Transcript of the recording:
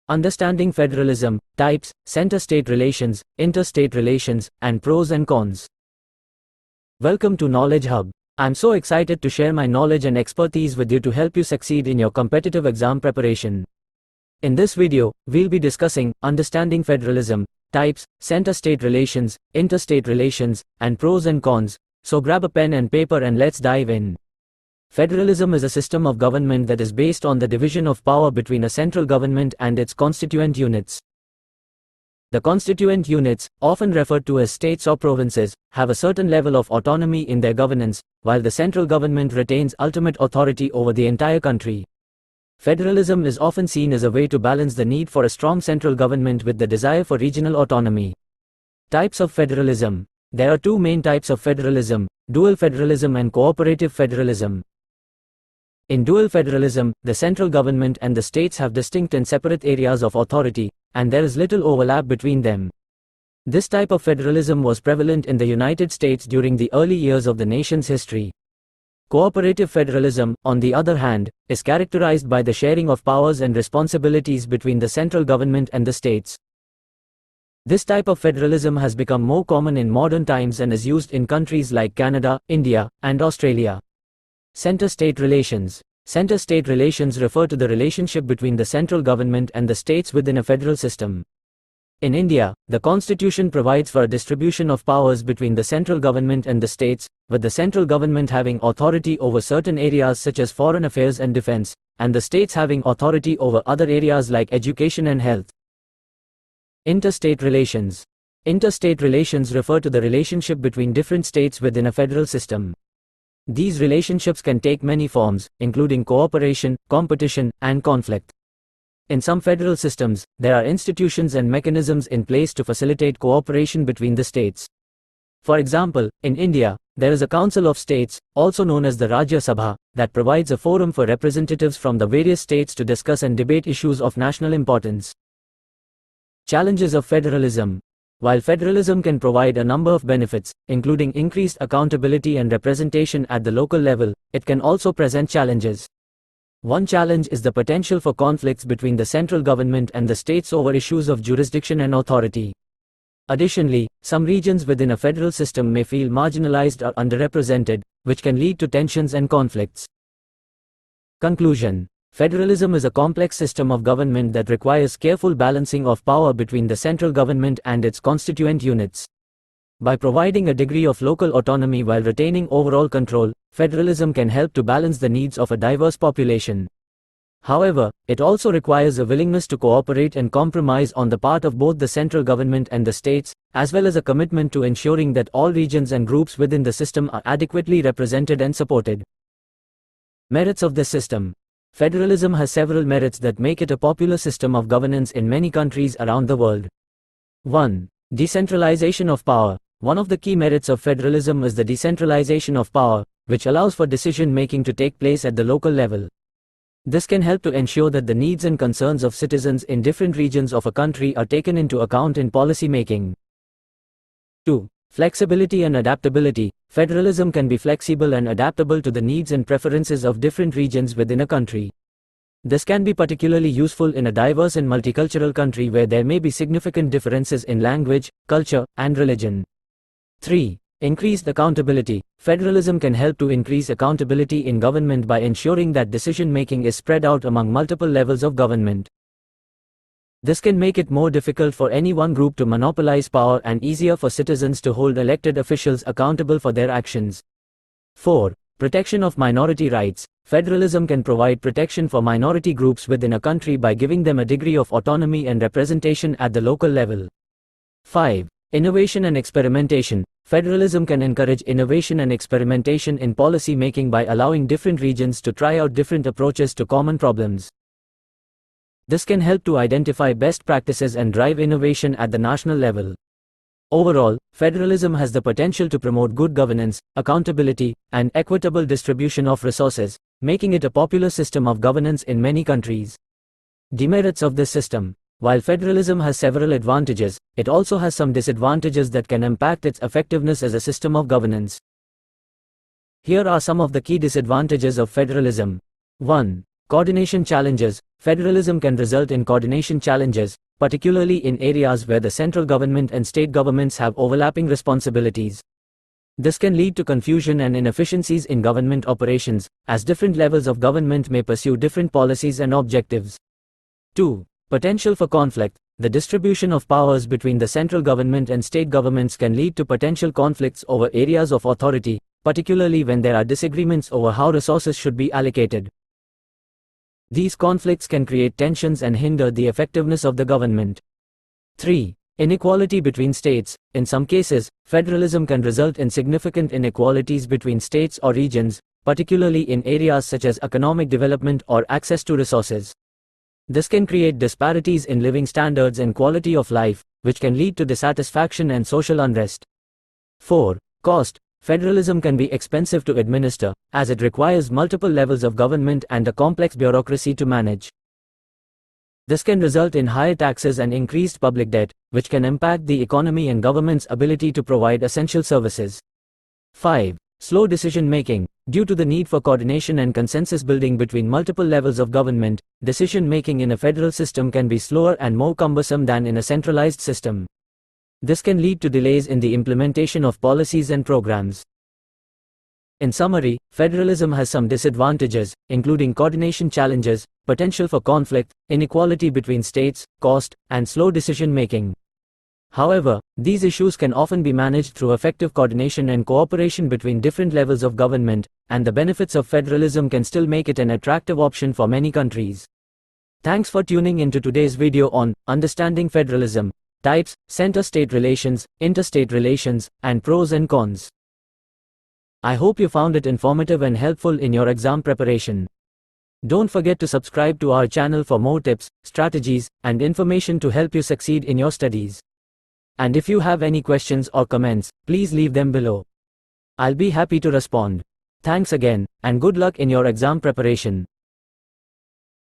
Understanding federalism, types, center-state relations, interstate relations, and pros and cons. Welcome to Knowledge Hub. I'm so excited to share my knowledge and expertise with you to help you succeed in your competitive exam preparation. In this video, we'll be discussing understanding federalism, types, center-state relations, interstate relations, and pros and cons. So grab a pen and paper and let's dive in. Federalism is a system of government that is based on the division of power between a central government and its constituent units. The constituent units, often referred to as states or provinces, have a certain level of autonomy in their governance, while the central government retains ultimate authority over the entire country. Federalism is often seen as a way to balance the need for a strong central government with the desire for regional autonomy. Types of federalism. There are two main types of federalism: dual federalism and cooperative federalism. In dual federalism, the central government and the states have distinct and separate areas of authority, and there is little overlap between them. This type of federalism was prevalent in the United States during the early years of the nation's history. Cooperative federalism, on the other hand, is characterized by the sharing of powers and responsibilities between the central government and the states. This type of federalism has become more common in modern times and is used in countries like Canada, India, and Australia. Center-state relations. Center-state relations refer to the relationship between the central government and the states within a federal system. In India, the constitution provides for a distribution of powers between the central government and the states, with the central government having authority over certain areas such as foreign affairs and defense, and the states having authority over other areas like education and health. Interstate relations. Interstate relations refer to the relationship between different states within a federal system. These relationships can take many forms, including cooperation, competition, and conflict. In some federal systems, there are institutions and mechanisms in place to facilitate cooperation between the states. For example, in India, there is a Council of States, also known as the Rajya Sabha, that provides a forum for representatives from the various states to discuss and debate issues of national importance. Challenges of federalism. While federalism can provide a number of benefits, including increased accountability and representation at the local level, it can also present challenges. One challenge is the potential for conflicts between the central government and the states over issues of jurisdiction and authority. Additionally, some regions within a federal system may feel marginalized or underrepresented, which can lead to tensions and conflicts. Conclusion. Federalism is a complex system of government that requires careful balancing of power between the central government and its constituent units. By providing a degree of local autonomy while retaining overall control, federalism can help to balance the needs of a diverse population. However, it also requires a willingness to cooperate and compromise on the part of both the central government and the states, as well as a commitment to ensuring that all regions and groups within the system are adequately represented and supported. Merits of this system. Federalism has several merits that make it a popular system of governance in many countries around the world. 1. Decentralization of power. One of the key merits of federalism is the decentralization of power, which allows for decision-making to take place at the local level. This can help to ensure that the needs and concerns of citizens in different regions of a country are taken into account in policy making. 2. Flexibility and adaptability. Federalism can be flexible and adaptable to the needs and preferences of different regions within a country. This can be particularly useful in a diverse and multicultural country where there may be significant differences in language, culture, and religion. 3. Increased accountability. Federalism can help to increase accountability in government by ensuring that decision-making is spread out among multiple levels of government. This can make it more difficult for any one group to monopolize power and easier for citizens to hold elected officials accountable for their actions. 4. Protection of minority rights. Federalism can provide protection for minority groups within a country by giving them a degree of autonomy and representation at the local level. 5. Innovation and experimentation. Federalism can encourage innovation and experimentation in policy making by allowing different regions to try out different approaches to common problems. This can help to identify best practices and drive innovation at the national level. Overall, federalism has the potential to promote good governance, accountability, and equitable distribution of resources, making it a popular system of governance in many countries. Demerits of this system. While federalism has several advantages, it also has some disadvantages that can impact its effectiveness as a system of governance. Here are some of the key disadvantages of federalism. 1. Coordination challenges. Federalism can result in coordination challenges, particularly in areas where the central government and state governments have overlapping responsibilities. This can lead to confusion and inefficiencies in government operations, as different levels of government may pursue different policies and objectives. 2. Potential for conflict. The distribution of powers between the central government and state governments can lead to potential conflicts over areas of authority, particularly when there are disagreements over how resources should be allocated. These conflicts can create tensions and hinder the effectiveness of the government. 3. Inequality between states. In some cases, federalism can result in significant inequalities between states or regions, particularly in areas such as economic development or access to resources. This can create disparities in living standards and quality of life, which can lead to dissatisfaction and social unrest. 4. Cost. Federalism can be expensive to administer, as it requires multiple levels of government and a complex bureaucracy to manage. This can result in higher taxes and increased public debt, which can impact the economy and government's ability to provide essential services. 5. Slow decision-making. Due to the need for coordination and consensus building between multiple levels of government, decision-making in a federal system can be slower and more cumbersome than in a centralized system. This can lead to delays in the implementation of policies and programs. In summary, federalism has some disadvantages, including coordination challenges, potential for conflict, inequality between states, cost, and slow decision-making. However, these issues can often be managed through effective coordination and cooperation between different levels of government, and the benefits of federalism can still make it an attractive option for many countries. Thanks for tuning into today's video on Understanding Federalism, Types, Center-State Relations, Interstate Relations, and Pros and Cons. I hope you found it informative and helpful in your exam preparation. Don't forget to subscribe to our channel for more tips, strategies, and information to help you succeed in your studies. And if you have any questions or comments, please leave them below. I'll be happy to respond. Thanks again, and good luck in your exam preparation.